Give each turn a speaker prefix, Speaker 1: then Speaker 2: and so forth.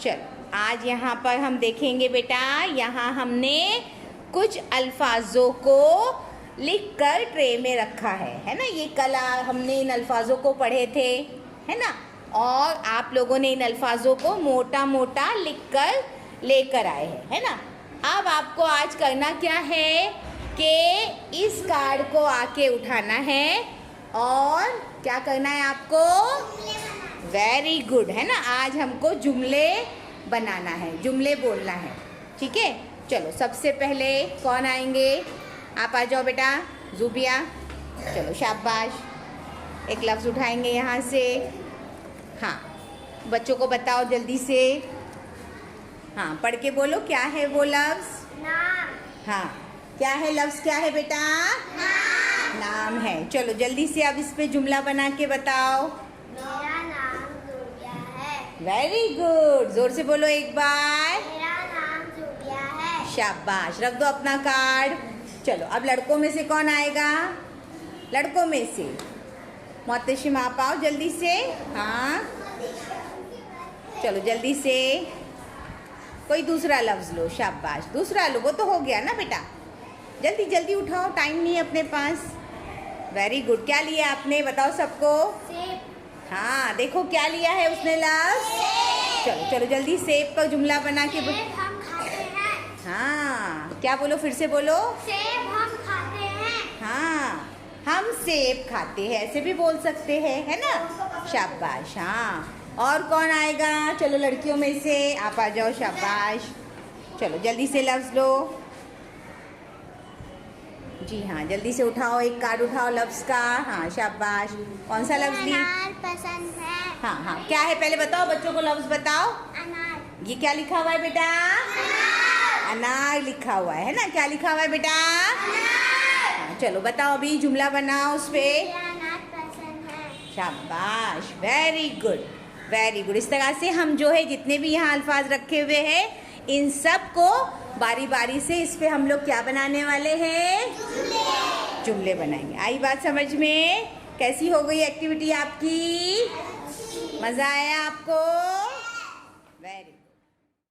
Speaker 1: चलो आज यहाँ पर हम देखेंगे बेटा, यहाँ हमने कुछ अल्फाजों को लिखकर ट्रे में रखा है ना। ये कल हमने इन अल्फाजों को पढ़े थे, है ना। और आप लोगों ने इन अल्फाजों को मोटा मोटा लिखकर लेकर आए हैं, है ना। अब आपको आज करना क्या है कि इस कार्ड को आके उठाना है और क्या करना है आपको, वेरी गुड, है ना। आज हमको जुमले बनाना है, जुमले बोलना है, ठीक है। चलो सबसे पहले कौन आएंगे, आप आ जाओ बेटा, ज़ुबिया। चलो शाबाश, एक लफ्ज़ उठाएंगे यहाँ से। हाँ बच्चों को बताओ जल्दी से, हाँ पढ़ के बोलो क्या है वो लफ्ज़।
Speaker 2: नाम।
Speaker 1: हाँ क्या है लफ्ज़, क्या है बेटा,
Speaker 2: नाम।
Speaker 1: नाम है। चलो जल्दी से अब इस पे जुमला बना के बताओ।
Speaker 2: मेरा नाम ज़ुबिया है।
Speaker 1: वेरी गुड, जोर से बोलो एक बार।
Speaker 2: मेरा नाम ज़ुबिया है।
Speaker 1: शाबाश, रख दो अपना कार्ड। चलो अब लड़कों में से कौन आएगा, लड़कों में से मोहतशिम आप आओ जल्दी से। हाँ चलो जल्दी से कोई दूसरा लफ्ज़ लो, शाबाश दूसरा लो, वो तो हो गया ना बेटा, जल्दी जल्दी उठाओ, टाइम नहीं है अपने पास। वेरी गुड, क्या लिया आपने बताओ सबको।
Speaker 2: सेब।
Speaker 1: हाँ देखो क्या लिया है उसने लफ्ज़। चलो चलो जल्दी सेब का जुमला बना के
Speaker 2: सेब हम खाते हैं।
Speaker 1: हाँ क्या बोलो, फिर से बोलो।
Speaker 2: सेब हम खाते हैं।
Speaker 1: हाँ हम सेब खाते हैं, ऐसे भी बोल सकते हैं, है ना। शाबाश। हाँ और कौन आएगा, चलो लड़कियों में से आप आ जाओ, शाबाश। चलो जल्दी से लफ्ज़ लो। जी हाँ जल्दी से उठाओ, एक कार्ड उठाओ लफ्ज़ का। हाँ शाबाश, कौन सा लफ्ज़ ली।
Speaker 2: अनार पसंद है।
Speaker 1: हाँ हाँ क्या है पहले बताओ, बच्चों को लफ्ज़ बताओ।
Speaker 2: अनार।
Speaker 1: ये क्या लिखा हुआ है बेटा, अनार लिखा हुआ है ना। क्या लिखा हुआ है बेटा, हाँ, चलो बताओ अभी जुमला बनाओ उस पे।
Speaker 2: अनार पसंद है।
Speaker 1: शाबाश, वेरी गुड वेरी गुड। इस तरह से हम जो है जितने भी यहाँ अल्फाज रखे हुए हैं इन सब को बारी बारी से इस पे हम लोग क्या बनाने वाले हैं, जुमले बनाएंगे। आई बात समझ में, कैसी हो गई एक्टिविटी आपकी, मज़ा आया आपको।